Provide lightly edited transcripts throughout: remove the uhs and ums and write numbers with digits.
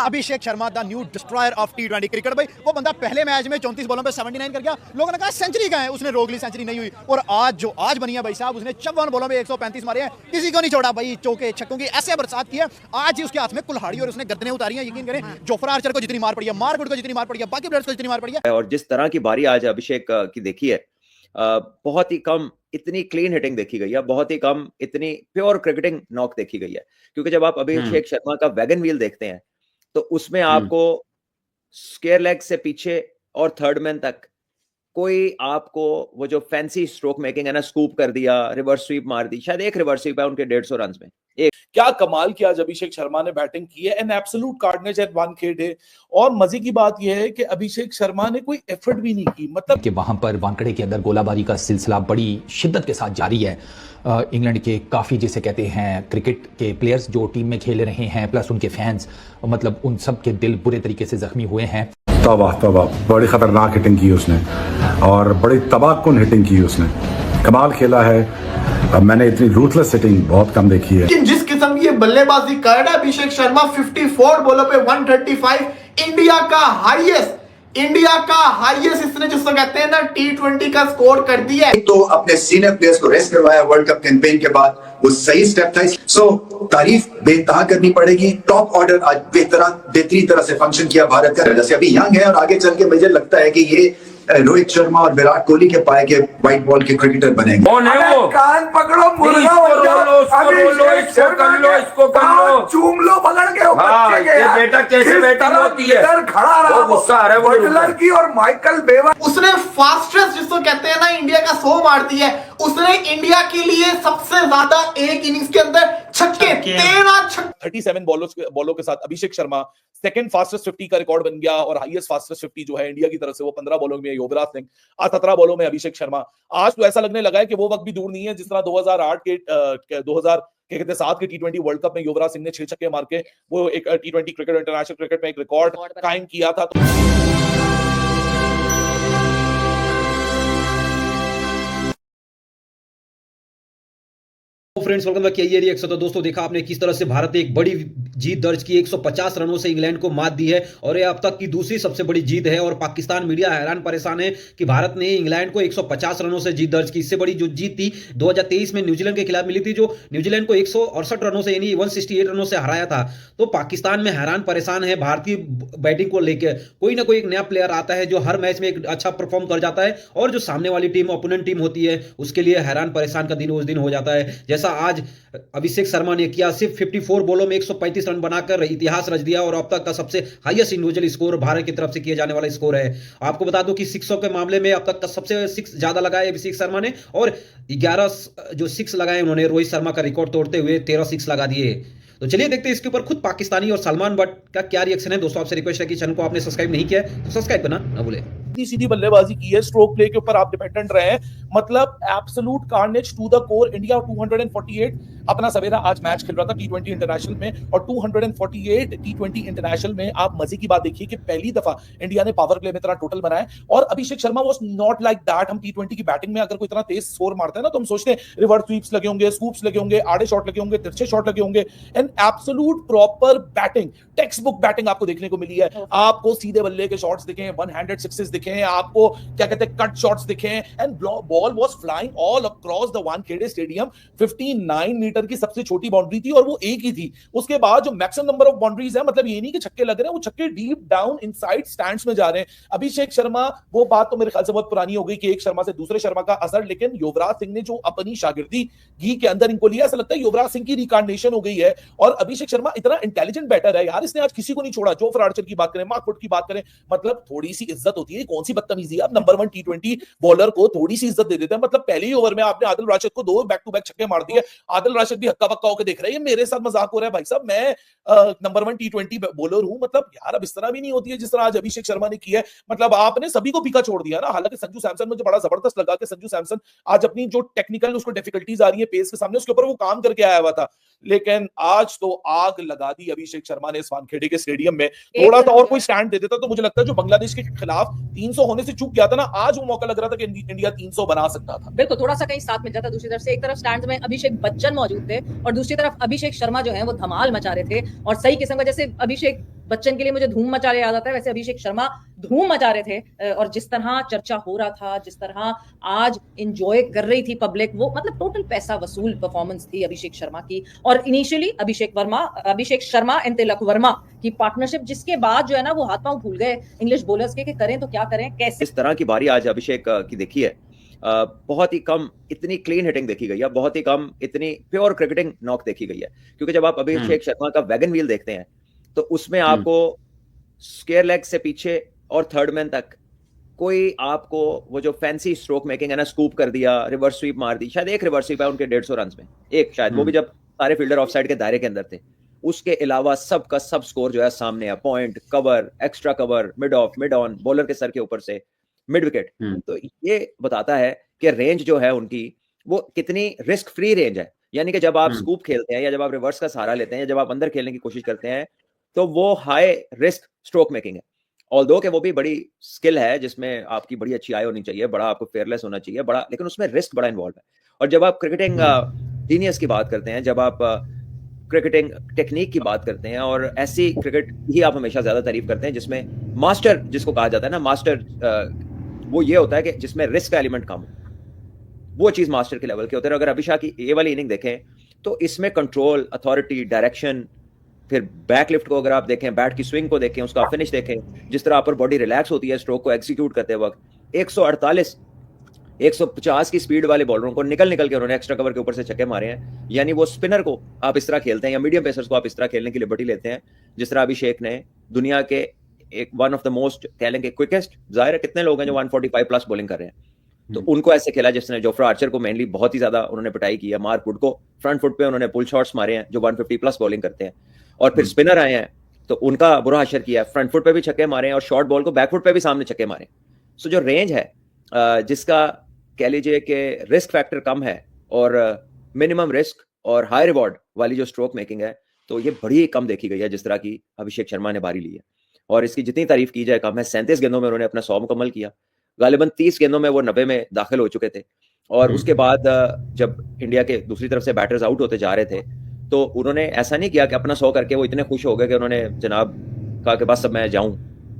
Abhishek Sharma the new destroyer of T20 cricket. भाई वो बंदा पहले मैच में 34 बॉलों पे 79 कर गया, लोगों ने कहा सेंचुरी कहाँ है, उसने रोक ली, सेंचुरी नहीं हुई। और आज बनी है भाई साहब, उसने 54 बॉलों में 135 मारे हैं, किसी को नहीं छोड़ा भाई, चौके छक्कों की ऐसे बरसात की है। आज ही उसके हाथ में कुल्हाड़ी और उसने गर्दनें उतारी हैं। यकीन करें जोफ्रा आर्चर को जितनी मार पड़ी है, मार्कवुड को जितनी मार पड़ी है, बाकी प्लेयर्स को जितनी मार पड़ी है। और जिस तरह की बारी आज अभिषेक की देखी है, बहुत ही कम इतनी क्लीन हिटिंग देखी गई है, बहुत ही कम इतनी प्योर क्रिकेटिंग नॉक देखी गई है। क्योंकि जब आप अभिषेक शर्मा का वैगन व्हील देखते हैं तो उसमें आपको स्क्वायर लेग से पीछे और थर्ड मैन तक कोई आपको वो जो फैंसी स्ट्रोक मेकिंग है ना, स्कूप कर दिया, रिवर्स स्वीप मार दी, शायद एक रिवर्स स्वीप है उनके 150 रन में। एक क्या कमाल किया आज अभिषेक शर्मा ने बैटिंग की है, एन एब्सोल्यूट कार्डनेज एट वानखेड़े। और मजे की बात यह है कि अभिषेक शर्मा ने कोई एफर्ट भी नहीं की, मतलब कि वहां पर वानखेड़े के अंदर गोलाबारी का सिलसिला बड़ी शिद्दत के साथ जारी है। इंग्लैंड के काफ़ी जिसे कहते हैं क्रिकेट के प्लेयर्स जो टीम में खेल रहे हैं, प्लस उनके फैंस, मतलब उन सब के दिल बुरे तरीके से जख्मी हुए हैं। तबाह बड़ी खतरनाक हिटिंग की उसने और बड़ी तबाहकुन हिटिंग की उसने, कमाल खेला है। मैंने इतनी रूथलेस हिटिंग बहुत कम देखी है। लेकिन जिस किस्म की बल्लेबाजी कर रहा है अभिषेक शर्मा, 54 बॉलों पे 135, इंडिया का हाईएस्ट इसने जिसको कहते हैं ना टी20 का स्कोर कर दिया है। तो अपने सीनियर प्लेयर्स को रेस्ट करवाया वर्ल्ड कप कैंपेन के बाद, वो सही स्टेप था। सो तारीफ बेतहा करनी पड़ेगी। टॉप ऑर्डर आज बेहतरीन तरह से फंक्शन किया भारत का। जैसे अभी यंग है और आगे चल के मुझे लगता है कि ये रोहित शर्मा और विराट कोहली के पाए के व्हाइट बॉल के क्रिकेटर बनेंगे। कान पकड़ो, मुर्गा हो जाओ, इसको कर लो, चूम लो, पकड़ के बच्चे के यार। बेटा कैसे बैटिंग होती है, खड़ा रहा, गुस्सा आ रहा है बटलर की और माइकल बेवन। उसने फास्टेस्ट जिसको कहते हैं ना इंडिया का 100 मार दी है। उसने इंडिया के लिए सबसे ज्यादा एक इनिंग्स के अंदर छक्के, 37 बॉलों के साथ अभिषेक शर्मा सेकंड फास्टेस्ट 50 का रिकॉर्ड बन गया। और हाईएस्ट फास्टेस्ट 50 जो है इंडिया की तरफ से वो 15 बॉलों में युवराज सिंह, 17 बॉलों में अभिषेक शर्मा। आज तो ऐसा लगने लगा है कि वो वक्त भी दूर नहीं है जिस तरह 2007 के टी20 वर्ल्ड कप में युवराज सिंह ने 6 छक्के मार के वो एक टी20 क्रिकेट इंटरनेशनल क्रिकेट में एक रिकॉर्ड कायम किया था। फ्रेंड्स वेलकम बैक किया रिएक्शन। तो दोस्तों देखा आपने किस तरह से भारत ने एक बड़ी जीत दर्ज की, 150 रनों से इंग्लैंड को मात दी है और ये अब तक की दूसरी सबसे बड़ी जीत है। और पाकिस्तान मीडिया हैरान परेशान है कि भारत ने इंग्लैंड को 150 रनों से जीत दर्ज की। इससे बड़ी जो जीत थी 2023 में न्यूजीलैंड के खिलाफ मिली थी, जो न्यूजीलैंड को 168 रनों से यानी 168 रनों से हराया था। तो पाकिस्तान में हैरान परेशान है भारतीय बैटिंग को लेकर। कोई ना कोई एक नया प्लेयर आता है जो हर मैच में एक अच्छा परफॉर्म कर जाता है और जो सामने वाली टीम ओपोनेंट टीम होती है उसके लिए हैरान परेशान का दिन उस दिन हो जाता है। जैसा आज अभिषेक शर्मा ने किया, सिर्फ 54 बॉलों में 135 रन बनाकर इतिहास रच दिया और अब तक का सबसे हाईएस्ट इंडिविजुअल स्कोर भारत की तरफ से किए जाने वाला स्कोर है। आपको बता दूं कि सिक्सों के मामले में अब तक का सबसे सिक्स ज्यादा लगाए अभिषेक शर्मा ने और 11 जो सिक्स लगाए उन्होंने रोहित शर्मा का रिकॉर्ड तोड़ते हुए 13 सिक्स लगा दिए। तो चलिए देखते हैं इसके ऊपर खुद पाकिस्तानी और सलमान बट का क्या रिएक्शन है। दोस्तों आपसे रिक्वेस्ट है कि चैनल को आपने सब्सक्राइब नहीं किया है तो सब्सक्राइब करना ना भूलें। सीधी बल्लेबाजी की है, स्ट्रोक प्ले के ऊपर आप डिपेंडेंट रहे हैं, मतलब absolute carnage to the core. India 248 अपना सवेरा आज मैच खेल रहा था टी20 इंटरनेशनल में और 248 टी20 इंटरनेशनल में आप मजे की बात देखिए कि पहली दफा इंडिया ने पावर प्ले में इतना टोटल बनाया। और Abhishek Sharma was not like that. हम टी20 की बैटिंग में अगर कोई इतना तेज स्कोर मारते हैं ना तो हम सोचते हैं रिवर्स स्वीप्स लगे होंगे, स्कूप्स लगे होंगे, आड़े शॉट लगे होंगे, तिरछे शॉट लगे होंगे। And absolute proper batting, text book batting आपको देखने को मिली है। आपको सीधे बल्ले के शॉट्स दिखे, वन हैंडेड सिक्सेस दिखे, आपको क्या कहते हैं कट शॉट्स दिखे and ball was flying all across the Wankhede stadium. 59 metre की सबसे छोटी बाउंड्री थी और वो एक ही थी। उसके बाद जो मैक्सिमम नंबर ऑफ बाउंड्रीज है, मतलब ये नहीं कि छक्के लग रहे हैं, वो छक्के डीप डाउन इनसाइड स्टैंड्स में जा रहे हैं। अभिषेक शर्मा, वो बात तो मेरे ख्याल से बहुत पुरानी हो गई कि एक शर्मा से दूसरे शर्मा का असर, लेकिन युवराज सिंह ने जो अपनी शागिर्दी घी के अंदर इनको लिया, ऐसा लगता है युवराज सिंह की रिकार्डिनेशन हो गई है। और अभिषेक शर्मा इतना इंटेलिजेंट बैटर है यार, इसने आज किसी को नहीं छोड़ा। जोफ्रा आर्चर की बात करें, मार्कवुड की बात करें, मतलब थोड़ी सी इज्जत होती है। कौन सी बदतमीजी है, आप नंबर 1 टी20 बॉलर को थोड़ी सी इज्जत दे देते हैं। मतलब पहले ही ओवर में आपने आदिल राशिद को 2 बैक टू बैक छक्के मार दिए। आदिल राशिद भी हक्का बक्का होकर देख रहे हैं, मेरे साथ मजाक हो रहा है भाई साहब, मैं नंबर 1 टी20 बॉलर हूं। मतलब यार अब इस तरह भी नहीं होती है जिस तरह आज अभिषेक शर्मा ने किया है। मतलब आपने सभी को पीछा छोड़ दिया ना। हालांकि संजू सैमसन मुझे बड़ा जबरदस्त लगा कि संजू सैमसन आज अपनी जो टेक्निकल उसको डिफिकल्टीज आ रही है पेस के सामने, उसके ऊपर वो काम करके आया हुआ था। लेकिन आज तो आग लगा दी अभिषेक शर्मा ने इस वानखेड़े के स्टेडियम में। थोड़ा सा और कोई स्टैंड दे देता तो मुझे लगता है जो बांग्लादेश के खिलाफ 300 होने से चूक गया था ना, आज वो मौका लग रहा था कि इंडिया 300 बना बना सकता था। बिल्कुल, थोड़ा सा कहीं साथ मिल जाता। दूसरी तरफ से एक तरफ स्टैंड्स में अभिषेक बच्चन मौजूद थे और दूसरी तरफ अभिषेक शर्मा जो है वो धमाल मचा रहे थे और सही किस्म का, जैसे अभिषेक बच्चन के लिए मुझे धूम मचा रहे याद आता है, वैसे अभिषेक शर्मा धूम मचा रहे थे। और जिस तरह चर्चा हो रहा था, जिस तरह आज एंजॉय कर रही थी पब्लिक, वो मतलब टोटल पैसा वसूल परफॉर्मेंस थी अभिषेक शर्मा की। और इनिशियली अभिषेक शर्मा एंड तिलक वर्मा की पार्टनरशिप, जिसके बाद जो है ना वो हाथ पांव भूल गए इंग्लिश बॉलर्स के कि करें तो क्या करें, कैसे। इस तरह की बारी आज अभिषेक की देखी है। बहुत ही कम इतनी क्लीन हिटिंग देखी गई है, बहुत ही कम इतनी प्योर क्रिकेटिंग नॉक देखी गई है। क्योंकि जब आप अभिषेक शर्मा का वैगन व्हील देखते हैं तो उसमें आपको स्क्वायर लेग से पीछे और थर्ड मैन तक कोई आपको वो जो फैंसी स्ट्रोक मेकिंग है ना, स्कूप कर दिया, रिवर्स स्वीप मार दी, शायद एक रिवर्स स्वीप है उनके 150 रन में, एक शायद, वो भी जब सारे फील्डर ऑफ साइड के दायरे के अंदर थे। उसके अलावा सब का सब स्कोर जो है सामने है, point, cover, extra cover, mid of, mid on, bowler के सर के ऊपर से मिड विकेट। तो ये बताता है कि रेंज जो है उनकी वो कितनी रिस्क फ्री रेंज है। यानी कि जब आप स्कूप खेलते हैं या जब आप रिवर्स का सहारा लेते हैं या जब आप अंदर खेलने की कोशिश करते हैं तो वो हाई रिस्क स्ट्रोक मेकिंग है। ऑल्दो कि वो भी बड़ी स्किल है जिसमें आपकी बड़ी अच्छी आई होनी चाहिए, बड़ा आपको फेयरलेस होना चाहिए, बड़ा, लेकिन उसमें रिस्क बड़ा इन्वॉल्व है। और जब आप क्रिकेटिंग जीनियस की बात करते हैं, जब आप क्रिकेटिंग टेक्निक की बात करते हैं, और ऐसी क्रिकेट ही आप हमेशा ज्यादा तारीफ करते हैं जिसमें मास्टर, जिसको कहा जाता है ना मास्टर, वो ये होता है कि जिसमें रिस्क का एलिमेंट कम हो, वो चीज मास्टर के लेवल के होते हैं। अगर अभिषेक की ये वाली इनिंग देखें तो इसमें कंट्रोल, अथॉरिटी, डायरेक्शन, फिर बैकलिफ्ट को अगर आप देखें, बैट की स्विंग को देखें, उसका फिनिश देखें, जिस तरह अपर बॉडी रिलैक्स होती है स्ट्रोक को एग्जीक्यूट करते वक्त, 148 150 की स्पीड वाले बॉलरों को निकल के उन्होंने एक्स्ट्रा कवर के ऊपर से छक्के मारे हैं। यानी वो स्पिनर को आप इस तरह खेलते हैं या मीडियम पेसर्स को आप इस तरह खेलने की लिबर्टी लेते हैं, जिस तरह अभिषेक ने दुनिया के एक वन ऑफ द मोस्ट कह लेंगे क्विकेस्ट, जाहिर है कितने लोग हैं जो 145 प्लस बॉलिंग कर रहे हैं, तो उनको ऐसे खेला जिसने जोफ्रा आर्चर को मेनली बहुत ही ज्यादा उन्होंने पिटाई की है, मार्क वुड को फ्रंट फुट पे उन्होंने पुल शॉट्स मारे हैं जो 150 प्लस बॉलिंग करते हैं, और फिर स्पिनर आए हैं तो उनका बुरा असर किया है, फ्रंट फुट पे भी छक्के मारे हैं और शॉर्ट बॉल को बैक फुट पे भी सामने छक्के मारे। सो जो रेंज है जिसका कह लीजिए कि रिस्क फैक्टर कम है और मिनिमम रिस्क और हाई रिवॉर्ड वाली जो स्ट्रोक मेकिंग है, तो ये बड़ी कम देखी गई है जिस तरह की अभिषेक शर्मा ने बारी ली है। और इसकी जितनी तारीफ की जाए कम है। 37 गेंदों में उन्होंने अपना 100 मुकम्मल किया, गालिबन 30 गेंदों में वो 90 में दाखिल हो चुके थे। और उसके बाद जब इंडिया के दूसरी तरफ से बैटर्स आउट होते जा रहे थे तो उन्होंने ऐसा नहीं किया कि अपना 100 करके वो इतने खुश हो गए कि उन्होंने जनाब कहा कि बस अब मैं जाऊं,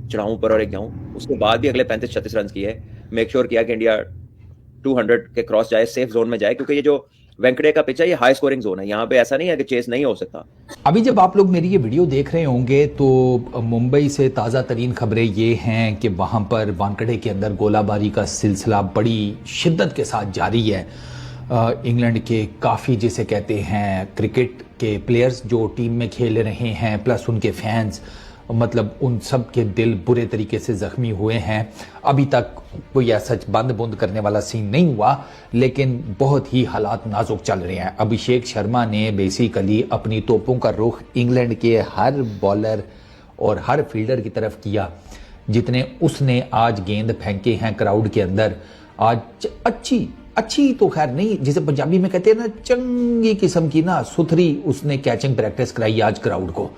चढ़ाऊं पर और एक जाऊं। उसके बाद भी अगले 35-36 रन किए, मेक श्योर किया कि इंडिया 200 के क्रॉस जाए, सेफ जोन में जाए, क्योंकि ये जो वेंकटे का पिच है ये हाई स्कोरिंग जोन है, यहाँ पे ऐसा नहीं है कि चेस नहीं हो सकता। अभी जब आप लोग मेरी ये वीडियो देख रहे होंगे तो मुंबई से ताज़ा तरीन खबरें ये हैं कि वहाँ पर वानखेड़े के अंदर गोलाबारी का सिलसिला बड़ी शिद्दत के साथ जारी है। इंग्लैंड के काफ़ी जिसे कहते हैं क्रिकेट के प्लेयर्स जो टीम में खेल रहे हैं, प्लस उनके फैंस, मतलब उन सब के दिल बुरे तरीके से ज़ख्मी हुए हैं। अभी तक कोई ऐसा बंद बुंद करने वाला सीन नहीं हुआ, लेकिन बहुत ही हालात नाजुक चल रहे हैं। अभिषेक शर्मा ने बेसिकली अपनी तोपों का रुख इंग्लैंड के हर बॉलर और हर फील्डर की तरफ किया। जितने उसने आज गेंद फेंके हैं क्राउड के अंदर, आज अच्छी तो खैर नहीं, जिसे पंजाबी में कहते हैं ना चंगी किस्म की ना सुथरी उसने कैचिंग प्रैक्टिस कराई आज क्राउड को,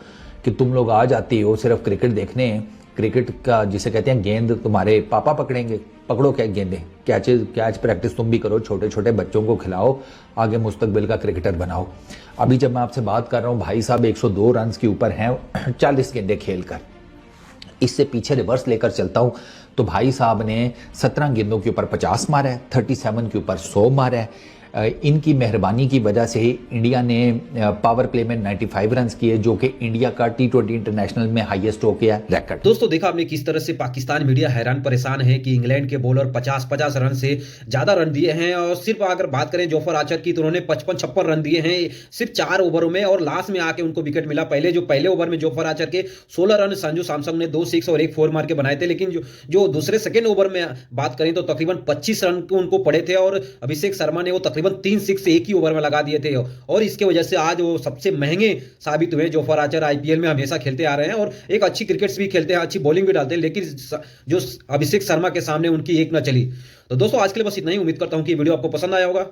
कि तुम लोग आ जाते हो सिर्फ क्रिकेट देखने, क्रिकेट का जिसे कहते हैं गेंद तुम्हारे पापा पकड़ेंगे, पकड़ो क्या गेंदें, कैच प्रैक्टिस तुम भी करो, छोटे छोटे बच्चों को खिलाओ, आगे मुस्तकबिल का क्रिकेटर बनाओ। अभी जब मैं आपसे बात कर रहा हूँ भाई साहब 102 रन के ऊपर हैं 40 गेंदें खेलकर। इससे पीछे रिवर्स लेकर चलता हूँ तो भाई साहब ने 17 गेंदों के ऊपर 50 मारा है, 37 के ऊपर 100 मारा है। इनकी मेहरबानी की वजह से इंडिया ने पावर प्ले में 95 रन किए, जो कि इंडिया का T20 इंटरनेशनल में हाईएस्ट हो गया रिकॉर्ड। दोस्तों देखा आपने किस तरह से पाकिस्तान मीडिया हैरान परेशान है कि इंग्लैंड के बॉलर 50 रन से ज्यादा रन दिए हैं। और सिर्फ अगर बात करें जोफर आर्चर की तो उन्होंने 55-56 रन दिए हैं सिर्फ 4 ओवरों में, और लास्ट में आके उनको विकेट मिला। पहले ओवर में जोफर आर्चर के 16 रन संजू सैमसन ने 2 6 और 1 4 मार के बनाए थे, लेकिन जो दूसरे सेकेंड ओवर में बात करें तो तकरीबन 25 रन को उनको पड़े थे, और अभिषेक शर्मा ने वो तकरीबन 3 6 एक ही ओवर में लगा दिए थे। और इसके वजह से आज वो सबसे महंगे साबित हुए। जोफर आर्चर आईपीएल में हमेशा खेलते आ रहे हैं और एक अच्छी क्रिकेट भी खेलते हैं, अच्छी बॉलिंग भी डालते हैं, लेकिन जो अभिषेक शर्मा के सामने उनकी एक ना चली। तो दोस्तों आज के लिए बस इतना ही। उम्मीद करता हूं कि वीडियो आपको पसंद आया होगा।